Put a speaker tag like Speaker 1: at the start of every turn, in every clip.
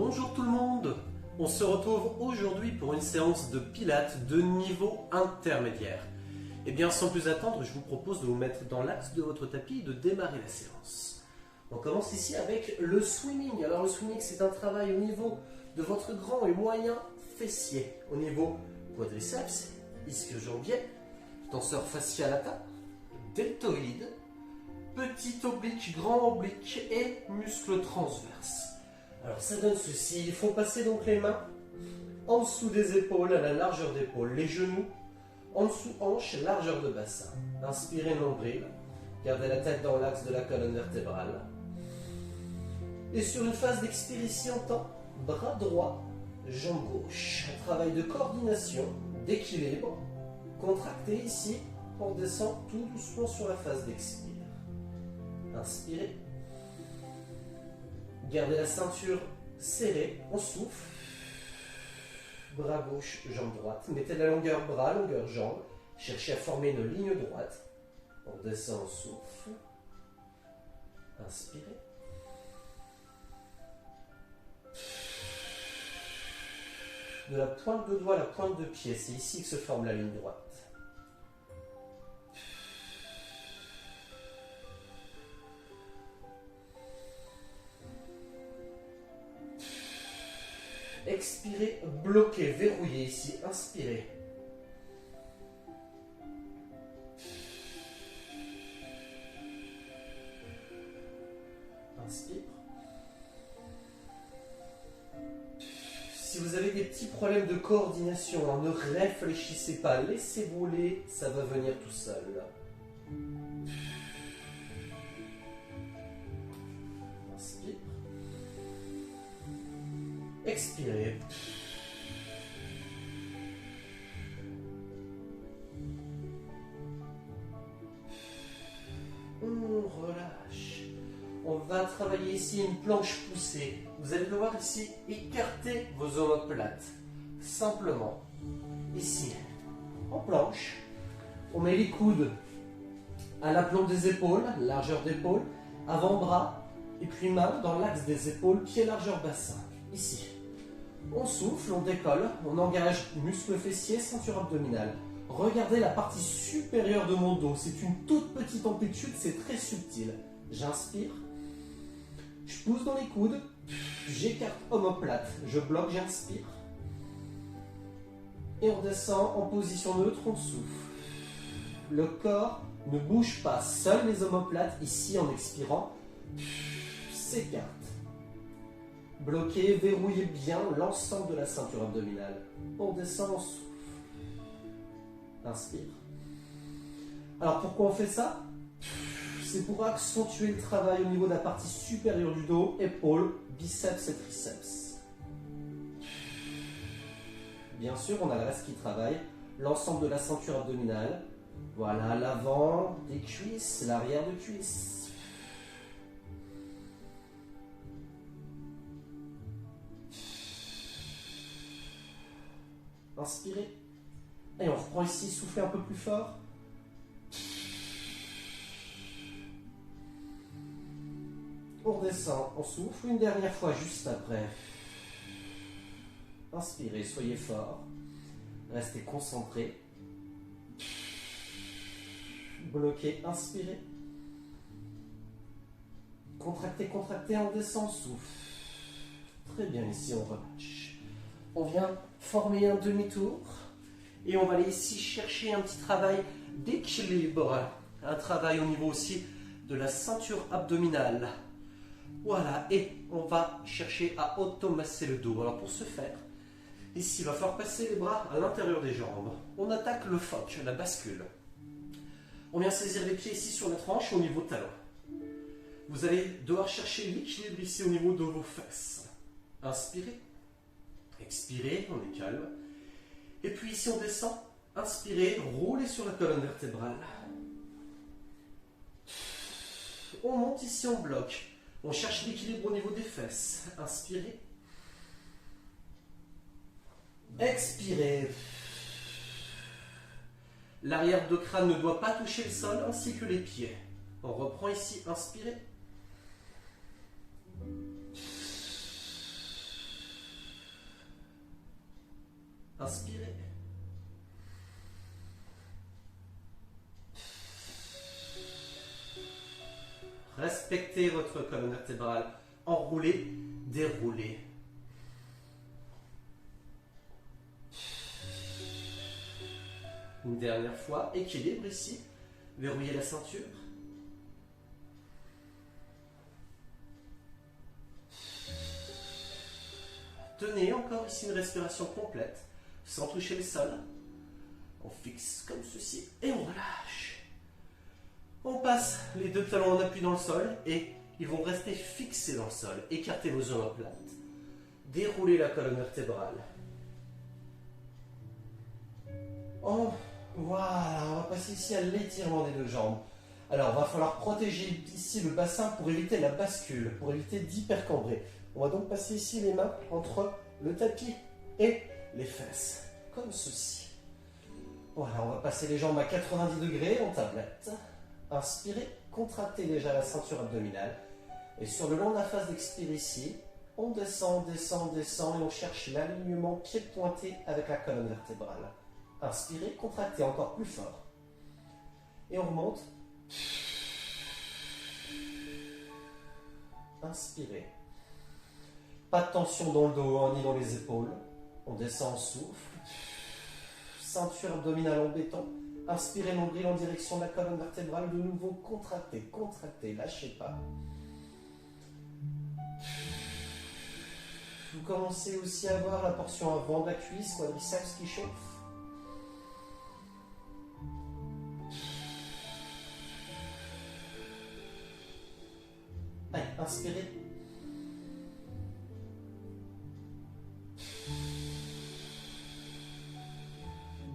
Speaker 1: Bonjour tout le monde. On se retrouve aujourd'hui pour une séance de pilates de niveau intermédiaire. Et bien sans plus attendre, je vous propose de vous mettre dans l'axe de votre tapis et de démarrer la séance. On commence ici avec le swimming. Alors le swimming, c'est un travail au niveau de votre grand et moyen fessier. Au niveau quadriceps, ischio-jambier, tenseur fascial latin, deltoïde, petit oblique, grand oblique et muscles transverses. Alors ça donne ceci, il faut passer donc les mains en dessous des épaules, à la largeur d'épaule, les genoux, en dessous hanche, largeur de bassin. Inspirez nombril, gardez la tête dans l'axe de la colonne vertébrale. Et sur une phase d'expire ici, on tend bras droit, jambe gauche. Un travail de coordination, d'équilibre. Contractez ici, on descend tout doucement sur la phase d'expire. Inspirez. Gardez la ceinture serrée, on souffle. Bras gauche, jambe droite. Mettez la longueur bras, longueur jambe. Cherchez à former une ligne droite. On descend, on souffle. Inspirez. De la pointe de doigt à la pointe de pied, c'est ici que se forme la ligne droite. Expirez, bloquez, verrouillez ici, inspirez. Inspire. Si vous avez des petits problèmes de coordination, ne réfléchissez pas, laissez-vous aller, ça va venir tout seul. Inspire. Expirez. On relâche. On va travailler ici une planche poussée. Vous allez devoir ici écarter vos omoplates. Simplement. Ici, en planche, on met les coudes à l'aplomb des épaules, largeur d'épaule, avant-bras, et puis main dans l'axe des épaules, pied largeur bassin. Ici. On souffle, on décolle, on engage muscles fessiers, ceinture abdominale. Regardez la partie supérieure de mon dos, c'est une toute petite amplitude, c'est très subtil. J'inspire, je pousse dans les coudes, j'écarte omoplate, je bloque, j'inspire. Et on descend en position neutre, on souffle. Le corps ne bouge pas, seuls les omoplates, ici en expirant, s'écartent. Bloquez, verrouillez bien l'ensemble de la ceinture abdominale. On descend, on souffle. Inspire. Alors pourquoi on fait ça? C'est pour accentuer le travail au niveau de la partie supérieure du dos, épaules, biceps et triceps. Bien sûr, on a le reste qui travaille, l'ensemble de la ceinture abdominale. Voilà, l'avant des cuisses, l'arrière de cuisses. Inspirez. Et on reprend ici, soufflez un peu plus fort. On redescend, on souffle une dernière fois juste après. Inspirez, soyez fort. Restez concentrés. Bloquez, inspirez. Contractez, contractez, on descend, souffle. Très bien, ici on relâche. On vient former un demi-tour et on va aller ici chercher un petit travail d'équilibre, un travail au niveau aussi de la ceinture abdominale. Voilà, et on va chercher à automasser le dos. Alors pour ce faire, ici il va falloir passer les bras à l'intérieur des jambes. On attaque le phoque, la bascule. On vient saisir les pieds ici sur notre hanche au niveau talon. Vous allez devoir chercher l'équilibre ici au niveau de vos fesses. Inspirez. Expirez, on est calme. Et puis ici on descend. Inspirez, roulez sur la colonne vertébrale. On monte ici, on bloque. On cherche l'équilibre au niveau des fesses. Inspirez. Expirez. L'arrière de crâne ne doit pas toucher le sol ainsi que les pieds. On reprend ici, inspirez. Inspirez. Respectez votre colonne vertébrale. Enroulez, déroulez. Une dernière fois, équilibre ici. Verrouillez la ceinture. Tenez encore ici une respiration complète, sans toucher le sol. On fixe comme ceci et on relâche. On passe les deux talons en appui dans le sol et ils vont rester fixés dans le sol. Écartez vos omoplates. Déroulez la colonne vertébrale. Voilà, on va passer ici à l'étirement des deux jambes. Alors, il va falloir protéger ici le bassin pour éviter la bascule, pour éviter d'hypercambrer. On va donc passer ici les mains entre le tapis et les fesses, comme ceci. Voilà, on va passer les jambes à 90 degrés en tablette. Inspirez, contractez déjà la ceinture abdominale. Et sur le long de la face d'expire ici, on descend, descend, descend et on cherche l'alignement pied pointé avec la colonne vertébrale. Inspirez, contractez encore plus fort. Et on remonte. Inspirez. Pas de tension dans le dos ni dans les épaules. On descend, on souffle. Ceinture abdominale en béton. Inspirez nombril en direction de la colonne vertébrale. De nouveau, contractez, contractez, lâchez pas. Vous commencez aussi à voir la portion avant de la cuisse, quadriceps qui chauffe. Allez, inspirez.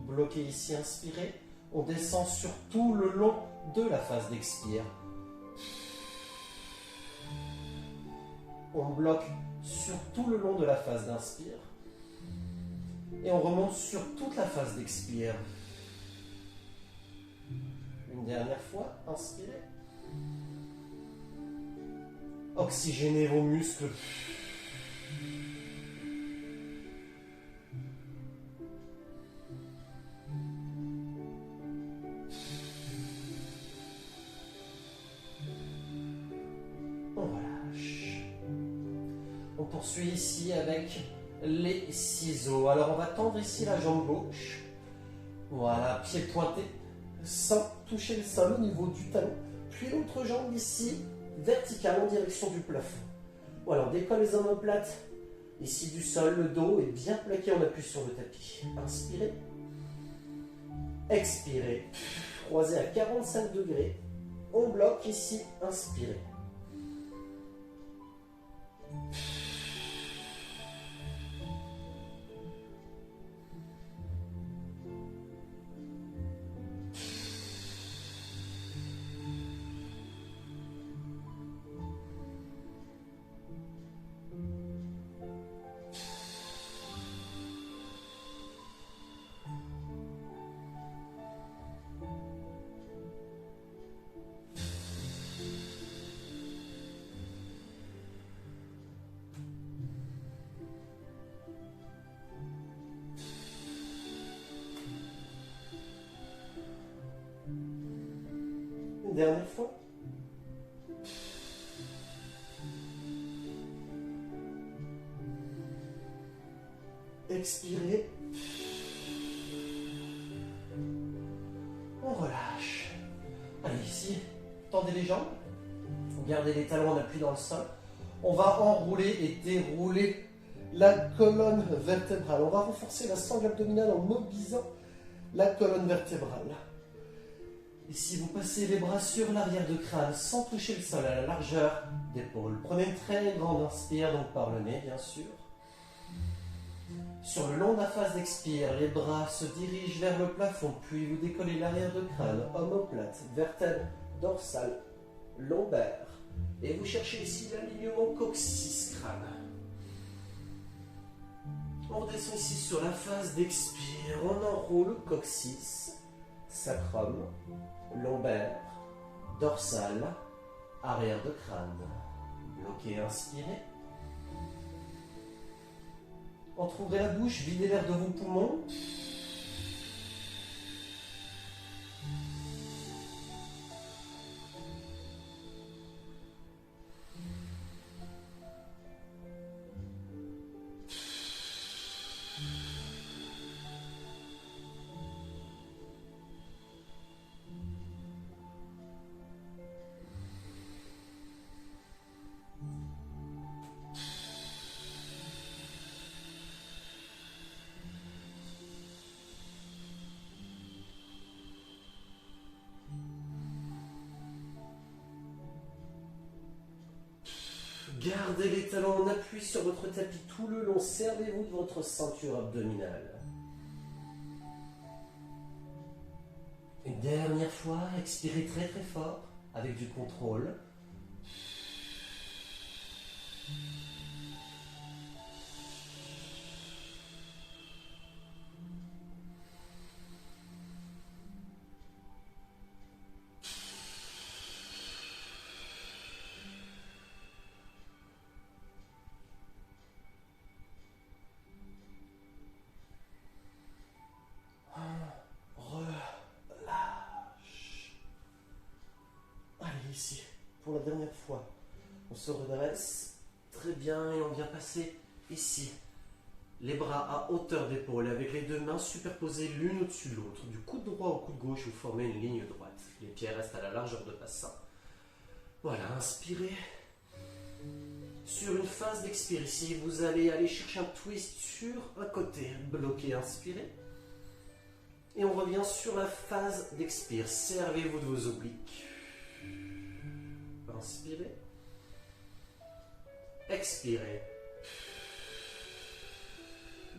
Speaker 1: Bloquez ici, inspirez. On descend sur tout le long de la phase d'expire. On bloque sur tout le long de la phase d'inspire. Et on remonte sur toute la phase d'expire. Une dernière fois, inspirez. Oxygénez vos muscles. On relâche. On poursuit ici avec les ciseaux. Alors on va tendre ici la jambe gauche. Voilà, pied pointé, sans toucher le sol au niveau du talon. Puis l'autre jambe ici, verticale en direction du plafond. Voilà, on décolle les omoplates ici du sol, le dos est bien plaqué, on appuie sur le tapis. Inspirez. Expirez. Croisez à 45 degrés. On bloque ici, inspirez. Une dernière fois. Expirez. On relâche. Allez, ici, tendez les jambes. Gardez les talons en appui dans le sol. On va enrouler et dérouler la colonne vertébrale. On va renforcer la sangle abdominale en mobilisant la colonne vertébrale. Ici, vous passez les bras sur l'arrière de crâne sans toucher le sol, à la largeur d'épaule. Prenez une très grande inspire, donc par le nez, bien sûr. Sur le long de la phase d'expire, les bras se dirigent vers le plafond, puis vous décollez l'arrière de crâne, omoplate, vertèbre dorsale, lombaire. Et vous cherchez ici l'alignement coccyx-crâne. On redescend ici sur la phase d'expire, on enroule coccyx, sacrum, lombaire, dorsale, arrière de crâne. Bloquez, inspirez. Entrouvrez la bouche, videz l'air de vos poumons. Gardez les talons en appui sur votre tapis tout le long. Servez-vous de votre ceinture abdominale. Une dernière fois, expirez très très fort avec du contrôle. Ici, pour la dernière fois, on se redresse très bien et on vient passer ici, les bras à hauteur d'épaule avec les deux mains superposées l'une au-dessus de l'autre. Du coude droit au coude gauche, vous formez une ligne droite. Les pieds restent à la largeur de bassin. Voilà, inspirez. Sur une phase d'expire ici, vous allez aller chercher un twist sur un côté, bloqué, inspirez. Et on revient sur la phase d'expire. Servez-vous de vos obliques. Inspirez. Expirez.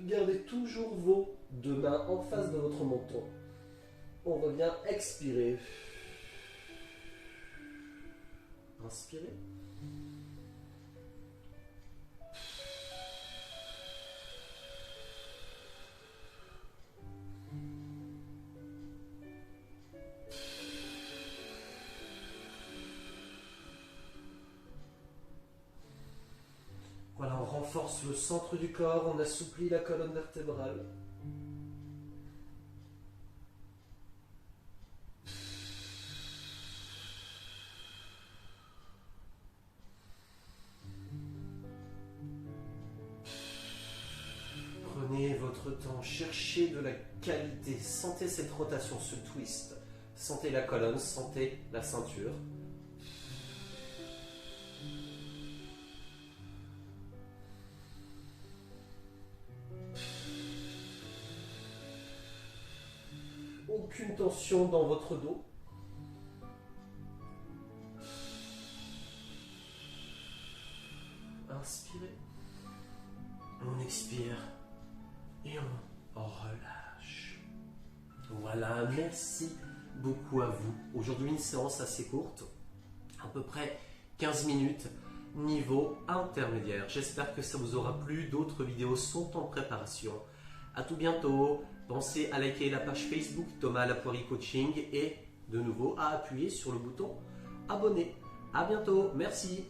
Speaker 1: Gardez toujours vos deux mains en face de votre menton. On revient, expirer. Inspirez. Voilà, on renforce le centre du corps, on assouplit la colonne vertébrale. Prenez votre temps, cherchez de la qualité, sentez cette rotation, ce twist. Sentez la colonne, sentez la ceinture. Aucune tension dans votre dos. Inspirez. On expire. Et on relâche. Voilà, merci beaucoup à vous. Aujourd'hui, une séance assez courte. À peu près 15 minutes. Niveau intermédiaire. J'espère que ça vous aura plu. D'autres vidéos sont en préparation. À tout bientôt. Pensez à liker la page Facebook Thomas Lapoirie Coaching et de nouveau à appuyer sur le bouton abonner. À bientôt. Merci.